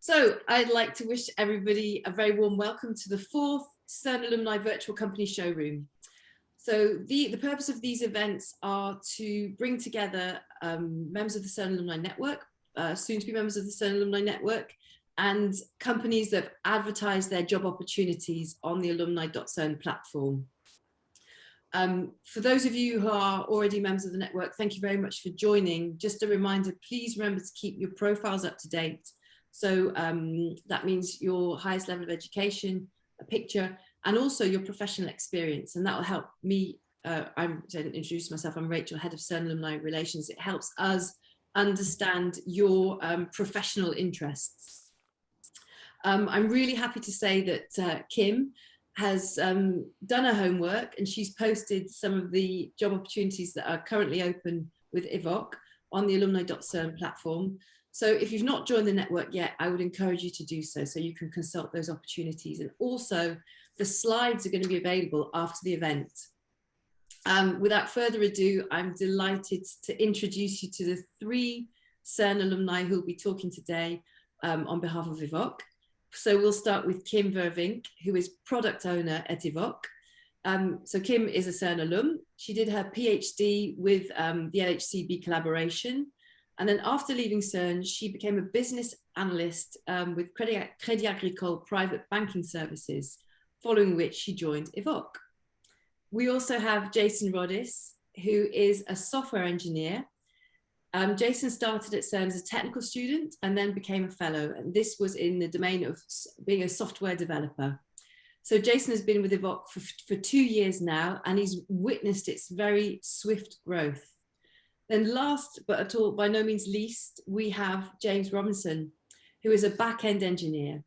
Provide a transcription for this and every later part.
So I'd like to wish everybody a very warm welcome to the 4th CERN Alumni Virtual Company Showroom. So the purpose of these events are to bring together members of the CERN Alumni Network, soon to be members of the CERN Alumni Network, and companies that advertise their job opportunities on the alumni.cern platform. For those of you who are already members of the network, thank you very much for joining. Just a reminder, please remember to keep your profiles up to date. So that means your highest level of education, a picture, and also your professional experience. And that will help me. I didn't introduce myself. I'm Rachel, Head of CERN Alumni Relations. It helps us understand your professional interests. I'm really happy to say that Kim has done her homework, and she's posted some of the job opportunities that are currently open with Evooq on the alumni.cern platform. So if you've not joined the network yet, I would encourage you to do so, so you can consult those opportunities. And also the slides are going to be available after the event. Without further ado, I'm delighted to introduce you to the 3 CERN alumni who will be talking today on behalf of Evooq. So we'll start with Kim Vervink, who is Product Owner at Evooq. So Kim is a CERN alum. She did her PhD with the LHCb collaboration. And then after leaving CERN, she became a business analyst with Crédit Agricole Private Banking Services, following which she joined Evooq. We also have Jason Rodis, who is a software engineer. Jason started at CERN as a technical student and then became a fellow. And this was in the domain of being a software developer. So Jason has been with Evooq for 2 years now, and he's witnessed its very swift growth. Then last, but by no means least, we have James Robinson, who is a back-end engineer.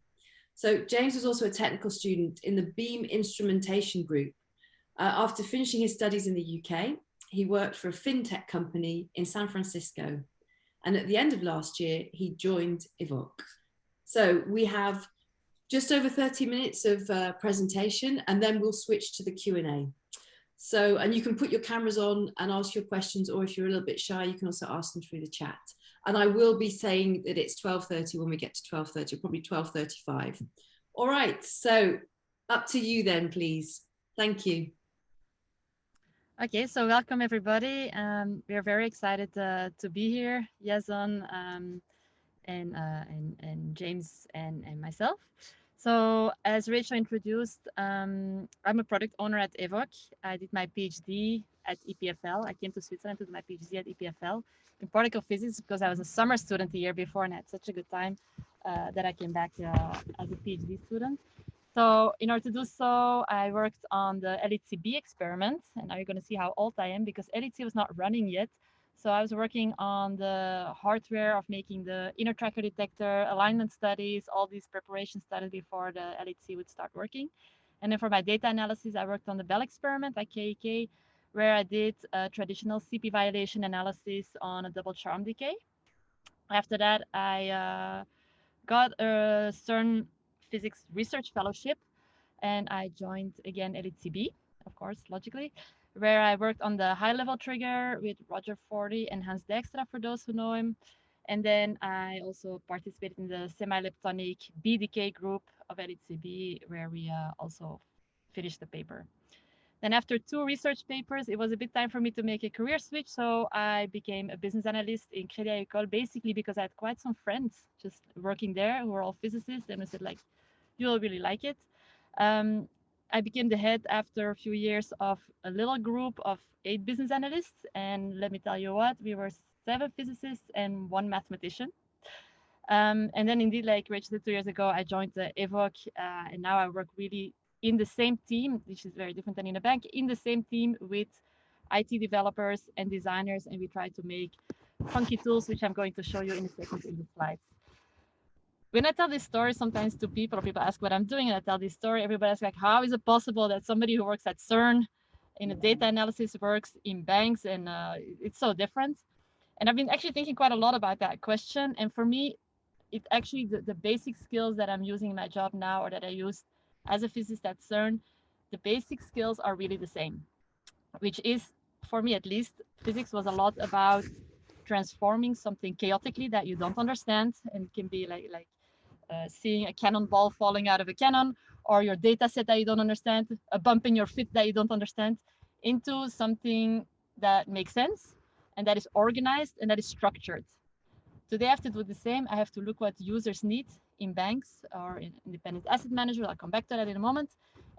So James was also a technical student in the Beam Instrumentation Group. After finishing his studies in the UK, he worked for a fintech company in San Francisco. And at the end of last year, he joined Evooq. So we have just over 30 minutes of presentation, and then we'll switch to the Q&A. So, and you can put your cameras on and ask your questions, or if you're a little bit shy, you can also ask them through the chat. And I will be saying that it's 12:30 when we get to 12:30, probably 12:35. All right, so up to you then, please. Thank you. Okay, so welcome everybody. We are very excited to be here, Yazon, and James and myself. So as Rachel introduced, I'm a product owner at Evooq. I did my PhD at EPFL. I came to Switzerland to do my PhD at EPFL in particle physics because I was a summer student the year before and had such a good time that I came back as a PhD student. So in order to do so, I worked on the LHCb experiment, and now you're going to see how old I am because LHC was not running yet. So I was working on the hardware of making the inner tracker detector, alignment studies, all these preparation studies before the LHC would start working. And then for my data analysis, I worked on the Belle experiment by KEK, where I did a traditional CP violation analysis on a double charm decay. After that, I got a CERN Physics Research Fellowship, and I joined again LHCb, of course, logically, where I worked on the high-level trigger with Roger Forty and Hans Dijkstra, for those who know him. And then I also participated in the semi-leptonic B decay group of LHCb, where we also finished the paper. Then after 2 research papers, it was a bit time for me to make a career switch. So I became a business analyst in Crédit Agricole, basically because I had quite some friends just working there who were all physicists, and I said, like, you'll really like it. I became the head after a few years of a little group of 8 business analysts. And let me tell you what, we were 7 physicists and 1 mathematician. And then indeed, like Rachel said, 2 years ago, I joined the Evooq, and now I work really in the same team, which is very different than in a bank, in the same team with IT developers and designers. And we try to make funky tools, which I'm going to show you in a second in the slides. When I tell this story sometimes to people, or people ask what I'm doing, and I tell this story, everybody's like, how is it possible that somebody who works at CERN in a data analysis works in banks? And it's so different. And I've been actually thinking quite a lot about that question. And for me, it actually, the basic skills that I'm using in my job now, or that I used as a physicist at CERN, the basic skills are really the same, which is, for me at least, physics was a lot about transforming something chaotically that you don't understand, and can be like seeing a cannonball falling out of a cannon, or your data set that you don't understand, a bump in your fit that you don't understand, into something that makes sense and that is organized and that is structured. Today I have to do the same. I have to look what users need in banks or in independent asset managers. I'll come back to that in a moment.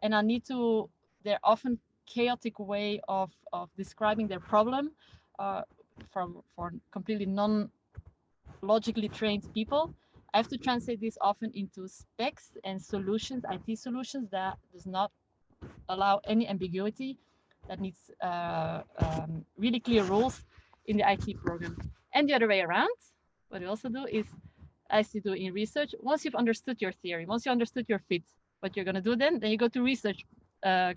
And I need to, they're often chaotic way of describing their problem for completely non-logically trained people. I have to translate this often into specs and solutions, IT solutions that does not allow any ambiguity, that needs really clear rules in the IT program. And the other way around, what we also do is, as you do in research, once you've understood your theory, once you understood your fit, what you're going to do then you go to research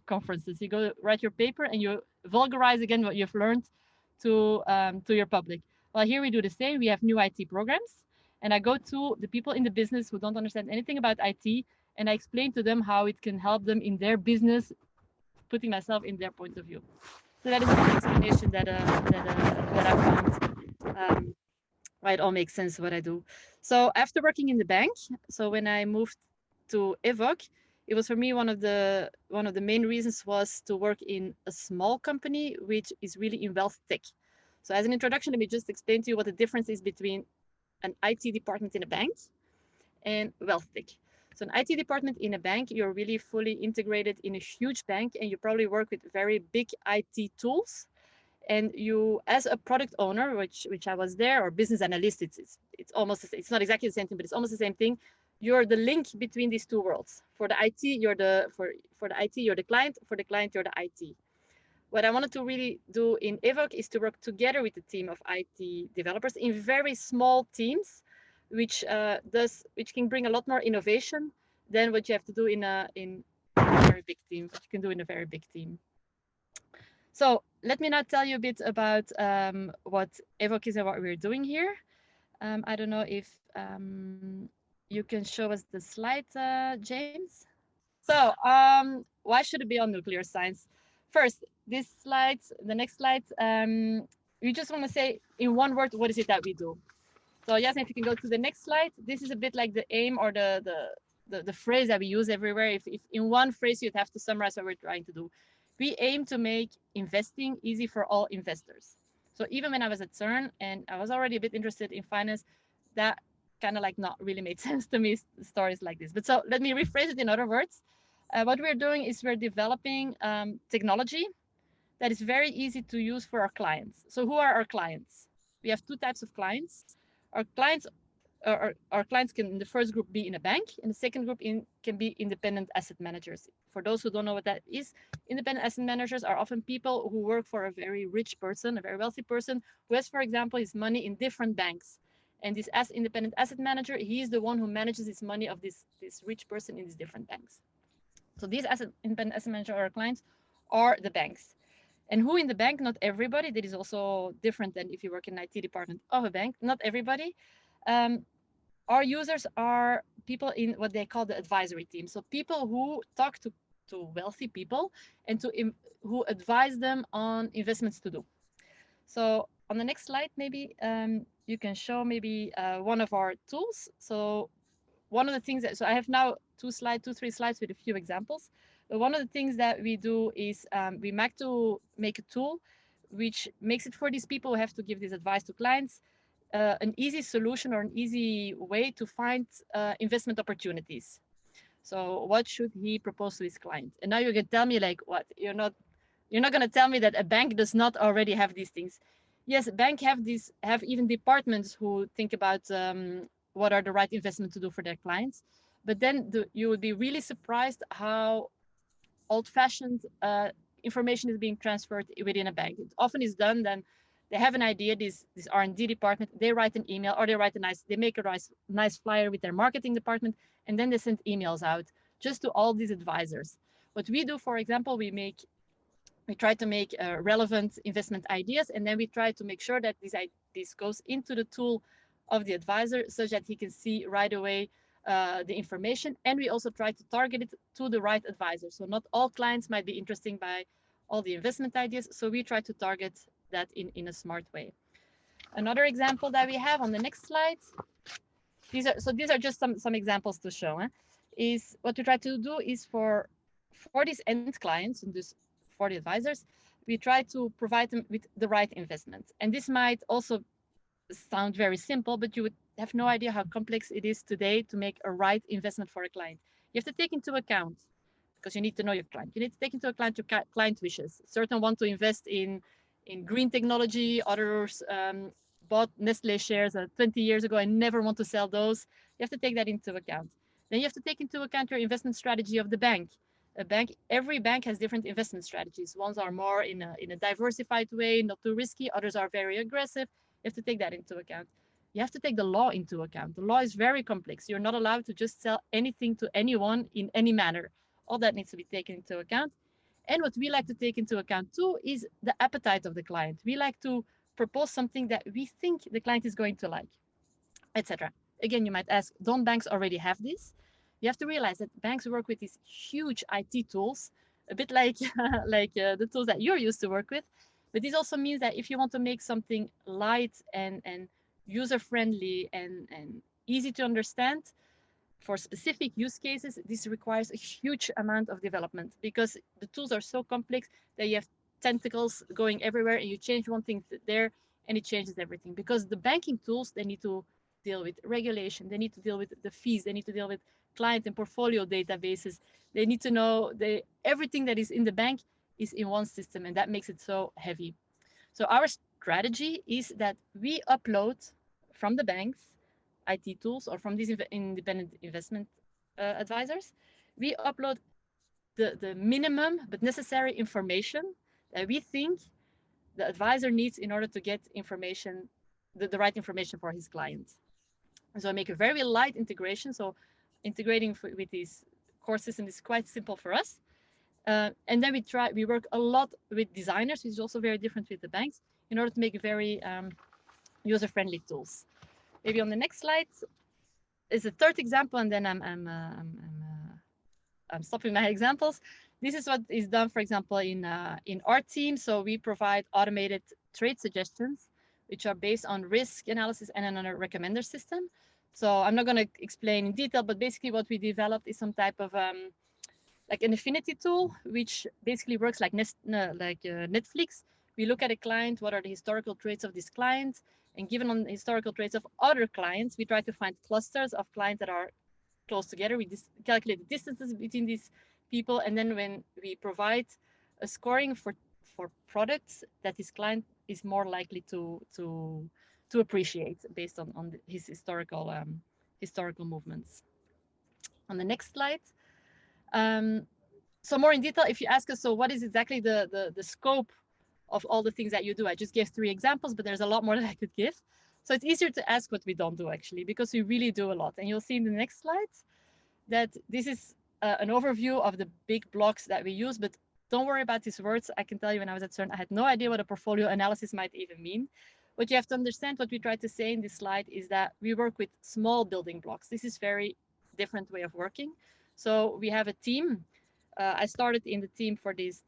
conferences, you go write your paper and you vulgarize again what you've learned to your public. Well, here we do the same. We have new IT programs, and I go to the people in the business who don't understand anything about IT, and I explain to them how it can help them in their business, putting myself in their point of view. So that is an explanation that I found. Why it all makes sense what I do. So after working in the bank, so when I moved to Evooq, it was for me one of the main reasons was to work in a small company which is really in wealth tech. So as an introduction, let me just explain to you what the difference is between an IT department in a bank and wealth tech. So an IT department in a bank, you're really fully integrated in a huge bank, and you probably work with very big IT tools. And you, as a product owner, which I was there, or business analyst, it's almost, it's not exactly the same thing, but it's almost the same thing. You're the link between these two worlds. For the IT, you're for the IT, you're the client. For the client, you're the IT. What I wanted to really do in Evooq is to work together with the team of IT developers in very small teams, which can bring a lot more innovation than what you have to do in a very big team. What you can do in a very big team. So let me now tell you a bit about what Evooq is and what we're doing here. I don't know if you can show us the slide, James. So why should it be on nuclear science? First, this slide, the next slide, we just want to say in one word, what is it that we do? So yes, if you can go to the next slide, this is a bit like the aim or the phrase that we use everywhere. If in one phrase you'd have to summarize what we're trying to do. We aim to make investing easy for all investors. So even when I was at CERN and I was already a bit interested in finance, that kind of like not really made sense to me, stories like this. But so let me rephrase it in other words. What we're doing is we're developing technology that is very easy to use for our clients. So who are our clients? We have two types of clients. Our clients can, in the first group, be in a bank, and the second group can be independent asset managers. For those who don't know what that is, independent asset managers are often people who work for a very rich person, a very wealthy person, who has, for example, his money in different banks. And this independent asset manager, he is the one who manages his money of this rich person in these different banks. So these independent asset managers are our clients, are the banks. And who in the bank? Not everybody. That is also different than if you work in an IT department of a bank. Not everybody. Our users are people in what they call the advisory team. So people who talk to wealthy people and who advise them on investments to do. So on the next slide, maybe you can show maybe one of our tools. So one of the things so I have now 3 slides with a few examples. But one of the things that we do is we make a tool which makes it for these people who have to give this advice to clients, an easy solution or an easy way to find investment opportunities. So what should he propose to his client? And now you can tell me like, what? You're not going to tell me that a bank does not already have these things. Yes, banks have even departments who think about what are the right investments to do for their clients. But then you would be really surprised how old-fashioned information is being transferred within a bank. It often is done then. They have an idea, this R&D department, they write an email or they make a nice flyer with their marketing department, and then they send emails out just to all these advisors. What we do, for example, we try to make relevant investment ideas, and then we try to make sure that this goes into the tool of the advisor such that he can see right away the information. And we also try to target it to the right advisor. So not all clients might be interested by all the investment ideas. So we try to target that in a smart way. Another example that we have on the next slide these are just some examples to show. Is what we try to do is for these end clients and this for the advisors, we try to provide them with the right investment. And this might also sound very simple, but you would have no idea how complex it is today to make a right investment for a client. You have to take into account, because you need to know your client. You need to take into account your client wishes. Certain want to invest in green technology, others bought Nestle shares 20 years ago and never want to sell those. You have to take that into account. Then you have to take into account your investment strategy of the bank. Every bank has different investment strategies. Ones are more in a diversified way, not too risky. Others are very aggressive. You have to take that into account. You have to take the law into account. The law is very complex. You're not allowed to just sell anything to anyone in any manner. All that needs to be taken into account. And what we like to take into account too is the appetite of the client. We like to propose something that we think the client is going to like, etc. Again, you might ask, don't banks already have this? You have to realize that banks work with these huge IT tools, a bit like the tools that you're used to work with. But this also means that if you want to make something light and user-friendly and easy to understand for specific use cases, this requires a huge amount of development because the tools are so complex that you have tentacles going everywhere and you change one thing there and it changes everything. Because the banking tools, they need to deal with regulation, they need to deal with the fees, they need to deal with client and portfolio databases. They need to know everything that is in the bank is in one system, and that makes it so heavy. So our strategy is that we upload from the banks IT tools or from these independent investment advisors, we upload the minimum but necessary information that we think the advisor needs in order to get information, the right information for his clients. And so I make a very light integration. So integrating with these core systems is quite simple for us. And then we work a lot with designers, which is also very different with the banks, in order to make very user-friendly tools. Maybe on the next slide is a third example, and then I'm stopping my examples. This is what is done, for example, in our team. So we provide automated trade suggestions, which are based on risk analysis and on a recommender system. So I'm not going to explain in detail, but basically what we developed is some type of like an affinity tool, which basically works like Netflix. We look at a client, what are the historical traits of this client, and given on the historical traits of other clients, we try to find clusters of clients that are close together. We calculate the distances between these people, and then when we provide a scoring for products that this client is more likely to appreciate based on his historical movements. On the next slide. So more in detail, if you ask us, so what is exactly the scope of all the things that you do? I just gave 3 examples, but there's a lot more that I could give. So it's easier to ask what we don't do actually, because we really do a lot. And you'll see in the next slides that this is an overview of the big blocks that we use, but don't worry about these words. I can tell you when I was at CERN, I had no idea what a portfolio analysis might even mean. What you have to understand, what we try to say in this slide is that we work with small building blocks. This is very different way of working. So we have a team. I started in the team for these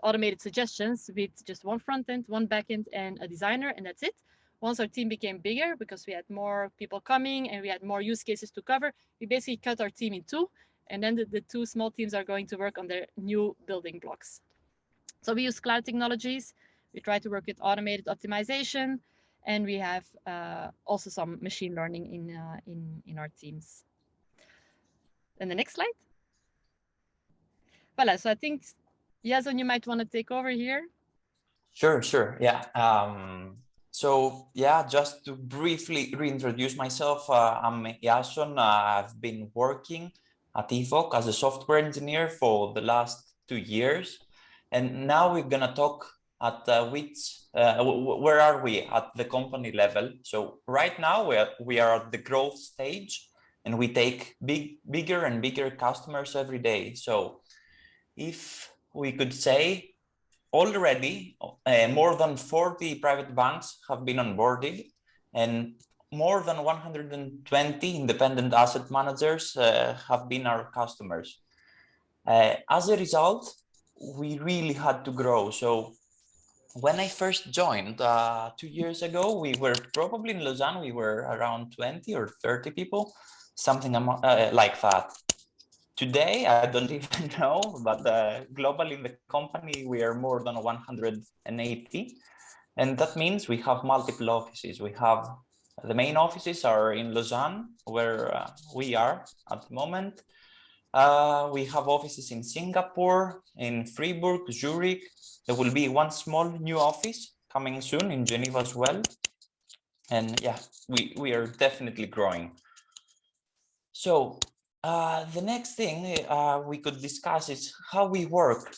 automated suggestions with just one front end, one back end, and a designer, and that's it. Once our team became bigger, because we had more people coming and we had more use cases to cover, we basically cut our team in 2, and then the 2 small teams are going to work on their new building blocks. So we use cloud technologies. We try to work with automated optimization, and we have also some machine learning in our teams. And the next slide. Voilà, so I think, Jason, you might want to take over here. Sure, yeah. So yeah, just to briefly reintroduce myself, I'm Jason. I've been working at Evooq as a software engineer for the last 2 years. And now we're gonna talk at where are we at the company level. So right now we are at the growth stage, and we take bigger and bigger customers every day. So if we could say already more than 40 private banks have been onboarded, and more than 120 independent asset managers have been our customers. As a result, we really had to grow. So when I first joined 2 years ago, we were probably in Lausanne, we were around 20 or 30 people, something like that. Today, I don't even know, but globally in the company, we are more than 180. And that means we have multiple offices. We have the main offices are in Lausanne, where we are at the moment. We have offices in Singapore, in Fribourg, Zurich. There will be one small new office coming soon in Geneva as well. And yeah, we are definitely growing. So the next thing we could discuss is how we work.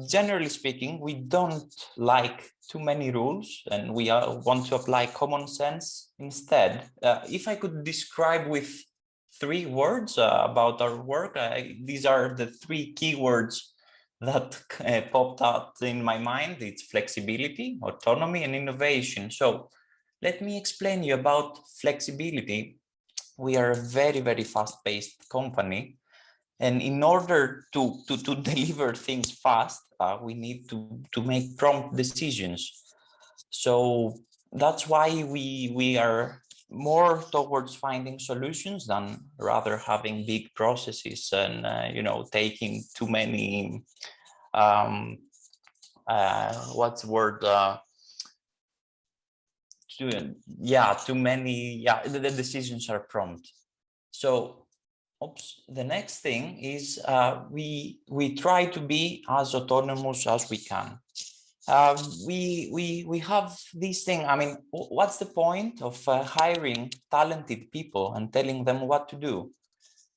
Generally speaking, we don't like too many rules and we want to apply common sense instead. If I could describe with 3 words about our work, these are the 3 keywords that popped out in my mind. It's flexibility, autonomy, and innovation. So let me explain you about flexibility. We are a very, very fast-paced company. And in order to deliver things fast, we need to make prompt decisions. So that's why we are more towards finding solutions than rather having big processes and, taking too many, what's the word? Too many, the decisions are prompt. So the next thing is we try to be as autonomous as we can. We have this thing. I mean, what's the point of hiring talented people and telling them what to do?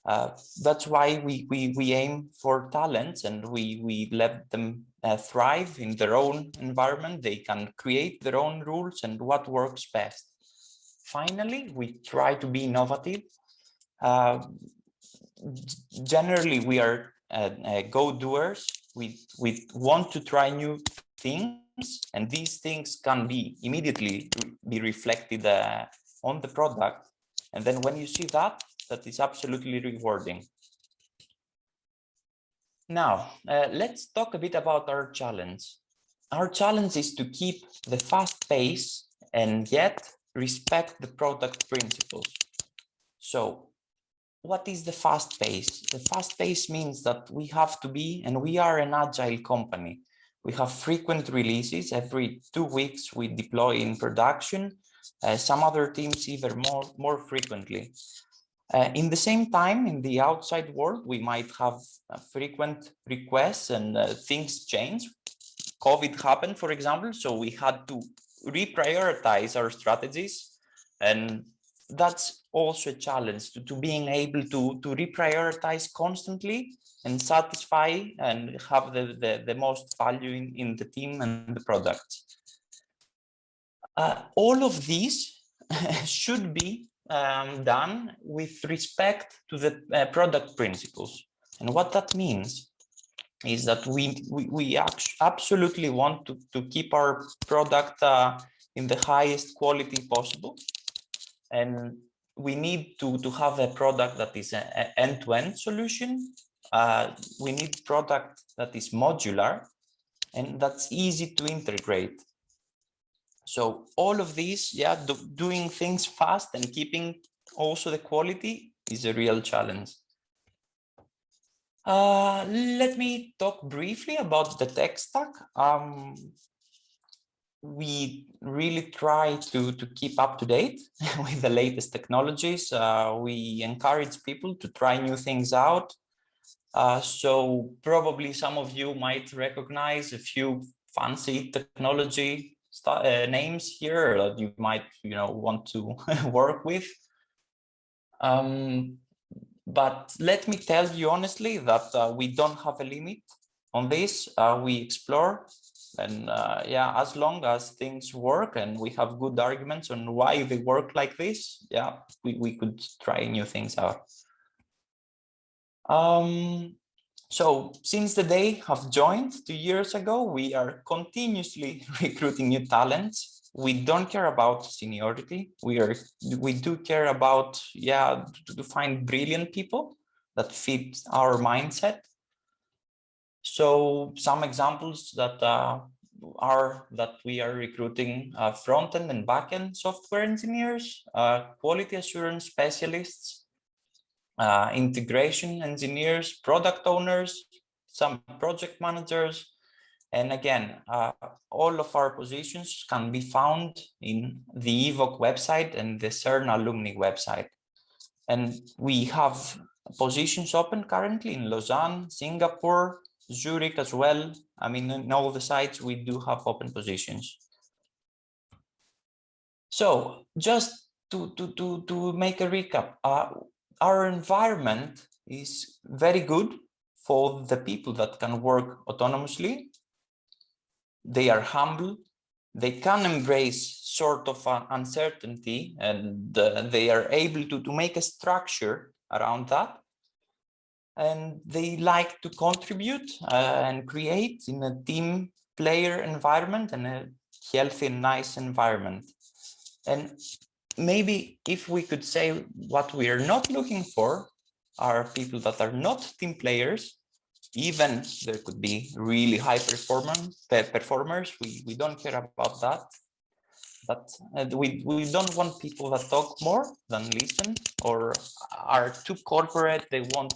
That's why we aim for talents and we let them thrive in their own environment. They can create their own rules and what works best. Finally, we try to be innovative. Generally, we are go-doers. We want to try new things, and these things can be immediately be reflected on the product. And then when you see that is absolutely rewarding. Now, let's talk a bit about our challenge. Our challenge is to keep the fast pace and yet respect the product principles. So what is the fast pace? The fast pace means that we have to be, and we are an agile company. We have frequent releases. Every 2 weeks we deploy in production. Some other teams even more frequently. In the same time, in the outside world, we might have frequent requests and things change. COVID happened, for example, so we had to reprioritize our strategies. And that's also a challenge to being able to reprioritize constantly and satisfy and have the most value in the team and the product. All of these should be done with respect to the product principles. And what that means is that we absolutely want to keep our product in the highest quality possible. And we need to have a product that is an end-to-end solution. We need product that is modular and that's easy to integrate. So all of these, doing things fast and keeping also the quality is a real challenge. Let me talk briefly about the tech stack. We really try to keep up to date with the latest technologies. We encourage people to try new things out. So probably some of you might recognize a few fancy technology names here that you might want to work with. But let me tell you honestly that we don't have a limit on this. We explore, and as long as things work and we have good arguments on why they work like this, we could try new things out. So since the day I've joined 2 years ago, we are continuously recruiting new talents. We don't care about seniority. We do care about to find brilliant people that fit our mindset. So some examples that are that we are recruiting front-end and back-end software engineers, quality assurance specialists, integration engineers, product owners, some project managers. And again, all of our positions can be found in the Evooq website and the CERN Alumni website. And we have positions open currently in Lausanne, Singapore, Zurich as well. I mean, in all the sites, we do have open positions. So just to make a recap, our environment is very good for the people that can work autonomously. They are humble. They can embrace sort of uncertainty, and they are able to make a structure around that. And they like to contribute and create in a team player environment and a healthy, nice environment. And maybe if we could say what we are not looking for are people that are not team players. Even there could be really high performers. We don't care about that. But we don't want people that talk more than listen or are too corporate. They want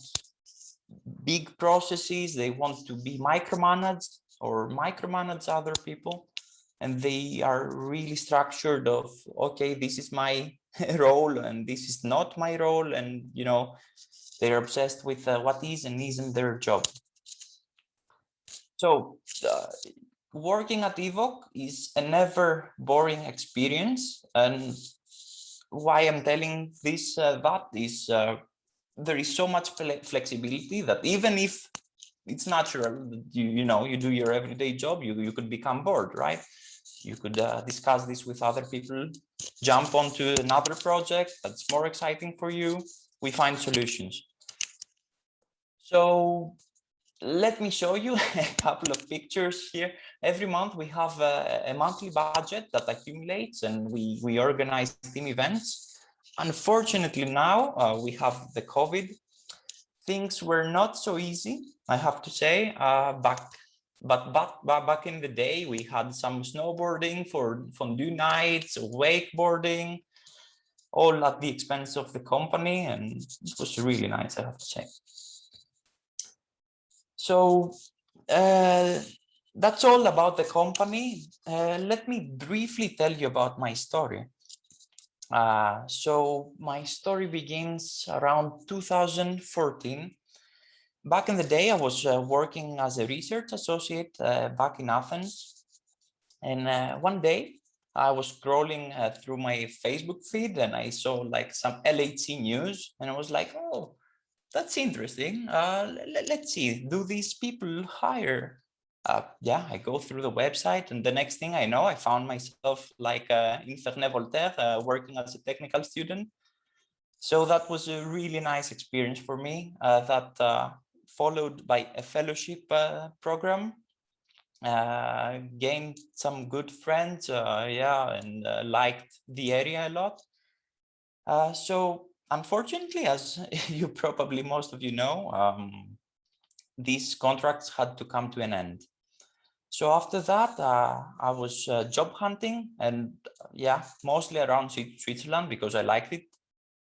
big processes. They want to be micromanaged or micromanage other people. And they are really structured of, okay, this is my role and this is not my role. And, you know, they're obsessed with what is and isn't their job. So working at Evooq is a never boring experience. And why I'm telling this, that is, there is so much flexibility that even if it's natural, you know, you do your everyday job, you could become bored, right? You could discuss this with other people, jump onto another project that's more exciting for you. We find solutions. So let me show you a couple of pictures here. Every month we have a monthly budget that accumulates and we organize team events. Unfortunately now we have the COVID. Things were not so easy, I have to say, back in the day, we had some snowboarding for fondue nights, wakeboarding, all at the expense of the company, and it was really nice, I have to say. So that's all about the company. Let me briefly tell you about my story. So my story begins around 2014. Back in the day, I was working as a research associate back in Athens. And one day I was scrolling through my Facebook feed and I saw like some LHC news and I was like, oh, that's interesting. Let's see, do these people hire? Yeah, I go through the website and the next thing I know, I found myself like in Ferney Voltaire working as a technical student. So that was a really nice experience for me that followed by a fellowship program, gained some good friends, yeah, and liked the area a lot. So unfortunately, as you probably most of you know, these contracts had to come to an end. So after that, I was job hunting and yeah, mostly around Switzerland because I liked it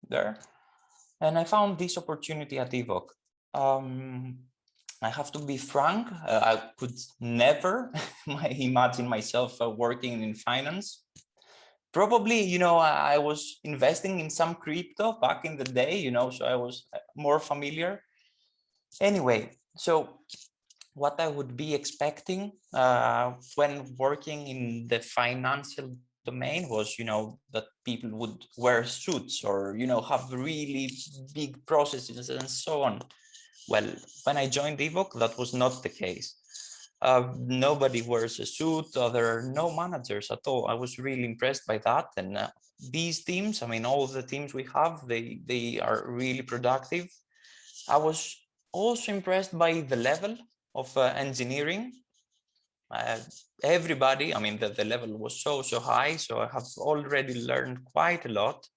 there. And I found this opportunity at Evooq. I have to be frank, I could never imagine myself working in finance. Probably, you know, I was investing in some crypto back in the day, you know, so I was more familiar. Anyway, so what I would be expecting when working in the financial domain was, you know, that people would wear suits or, you know, have really big processes and so on. Well, when I joined Evooq, that was not the case. Nobody wears a suit. There are no managers at all. I was really impressed by that. And these teams, I mean, all the teams we have, they are really productive. I was also impressed by the level of engineering. Everybody, I mean, the level was so high. So I have already learned quite a lot.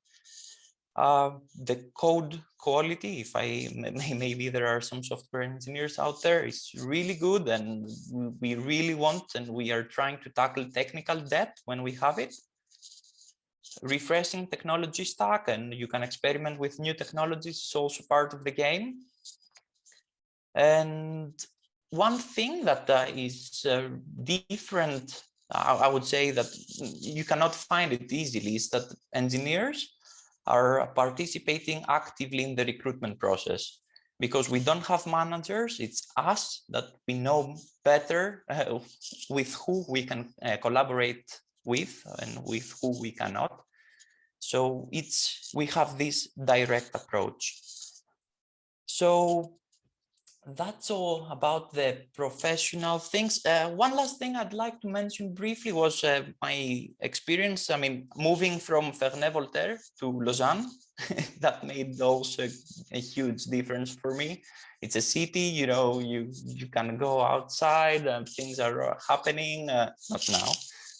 The code quality, if maybe there are some software engineers out there, is really good, and we really want, and we are trying to tackle technical debt when we have it. Refreshing technology stack, and you can experiment with new technologies, is also part of the game. And one thing that is different, I would say that you cannot find it easily, is that engineers are participating actively in the recruitment process, because we don't have managers. It's us that we know better with who we can collaborate with and with who we cannot. So we have this direct approach. So that's all about the professional things. One last thing I'd like to mention briefly was my experience. I mean, moving from Ferney-Voltaire to Lausanne, that made also a huge difference for me. It's a city, you know, you can go outside and things are happening, not now,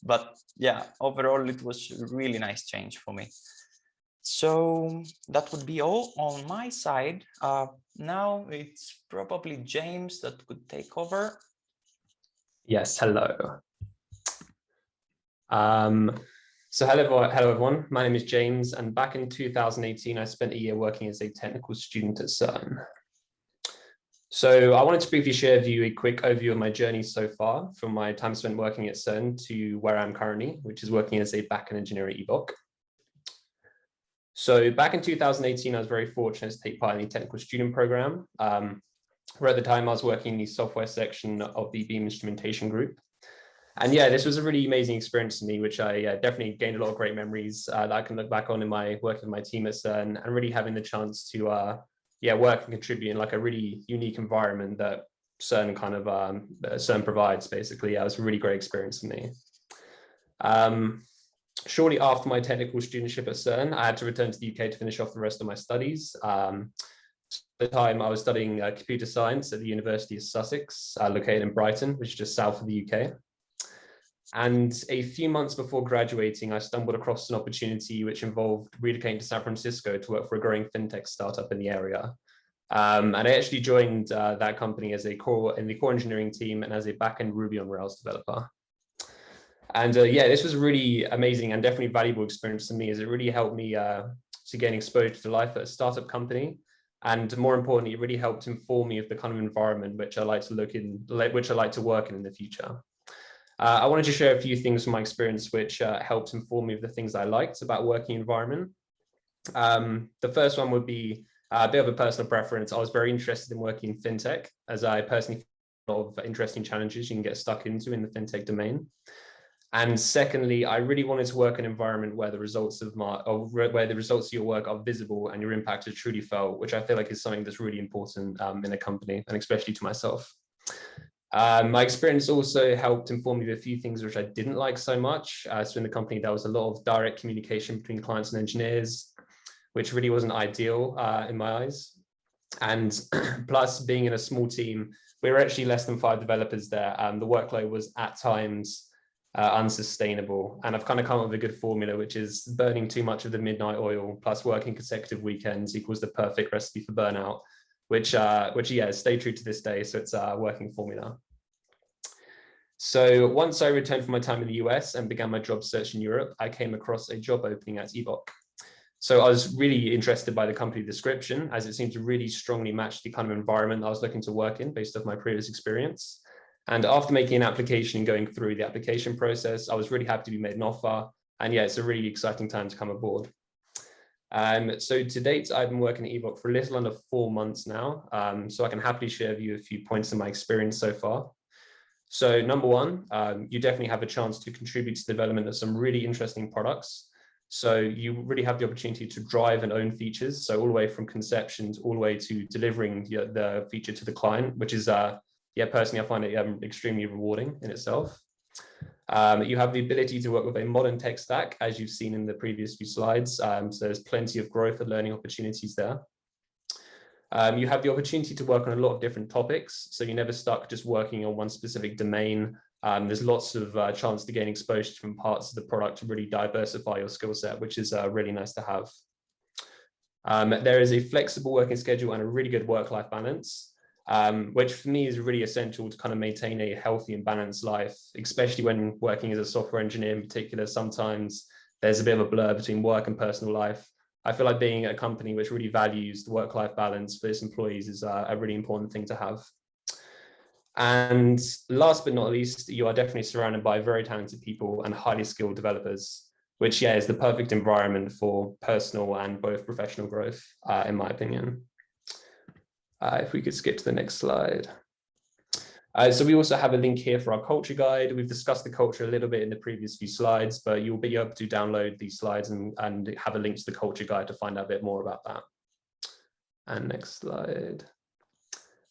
but yeah, overall it was a really nice change for me. So that would be all on my side. Now it's probably James that could take over. Yes, hello. So hello everyone, my name is James, and back in 2018, I spent a year working as a technical student at CERN. So I wanted to briefly share with you a quick overview of my journey so far, from my time spent working at CERN to where I'm currently, which is working as a backend engineer at Evooq. So back in 2018, I was very fortunate to take part in the technical student program, where at the time I was working in the software section of the Beam instrumentation group. And yeah, this was a really amazing experience for me, which I definitely gained a lot of great memories that I can look back on in my work with my team at CERN, and really having the chance to work and contribute in like a really unique environment that CERN kind of CERN provides, basically. Yeah, it was a really great experience for me. Shortly after my technical studentship at CERN, I had to return to the UK to finish off the rest of my studies. At the time, I was studying computer science at the University of Sussex, located in Brighton, which is just south of the UK. And a few months before graduating, I stumbled across an opportunity which involved relocating to San Francisco to work for a growing fintech startup in the area. And I actually joined that company as in the core engineering team and as a backend Ruby on Rails developer. And yeah, this was a really amazing and definitely valuable experience for me, as it really helped me to gain exposure to life at a startup company. And more importantly, it really helped inform me of the kind of environment which I like to work in the future. I wanted to share a few things from my experience which helped inform me of the things I liked about working environment. The first one would be a bit of a personal preference. I was very interested in working in fintech, as I personally found a lot of interesting challenges you can get stuck into in the fintech domain. And secondly, I really wanted to work in an environment where the results of your work are visible and your impact is truly felt, which I feel like is something that's really important in a company, and especially to myself. My experience also helped inform me of a few things which I didn't like so much. So in the company, there was a lot of direct communication between clients and engineers, which really wasn't ideal in my eyes. And plus, being in a small team, we were actually less than 5 developers there. The workload was at times unsustainable. And I've kind of come up with a good formula, which is burning too much of the midnight oil plus working consecutive weekends equals the perfect recipe for burnout, which yeah, stay true to this day. So it's a working formula. So once I returned from my time in the US and began my job search in Europe, I came across a job opening at Evooq. So I was really interested by the company description, as it seemed to really strongly match the kind of environment I was looking to work in based off my previous experience. And after making an application and going through the application process, I was really happy to be made an offer. And yeah, it's a really exciting time to come aboard. So to date, I've been working at Evooq for a little under 4 months now. So I can happily share with you a few points of my experience so far. So number one, you definitely have a chance to contribute to the development of some really interesting products. So you really have the opportunity to drive and own features. So all the way from conception all the way to delivering the feature to the client, which is, yeah, personally, I find it extremely rewarding in itself. You have the ability to work with a modern tech stack, as you've seen in the previous few slides. So there's plenty of growth and learning opportunities there. You have the opportunity to work on a lot of different topics. So you're never stuck just working on one specific domain. There's lots of chance to gain exposure to different parts of the product to really diversify your skill set, which is really nice to have. There is a flexible working schedule and a really good work-life balance, which for me is really essential to kind of maintain a healthy and balanced life, especially when working as a software engineer in particular. Sometimes there's a bit of a blur between work and personal life. I feel like being at a company which really values the work-life balance for its employees is a really important thing to have. And last but not least, you are definitely surrounded by very talented people and highly skilled developers, which, yeah, is the perfect environment for personal and both professional growth, in my opinion. If we could skip to the next slide. So we also have a link here for our culture guide. We've discussed the culture a little bit in the previous few slides, but you'll be able to download these slides and have a link to the culture guide to find out a bit more about that. And next slide.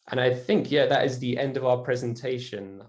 And I think, yeah, that is the end of our presentation.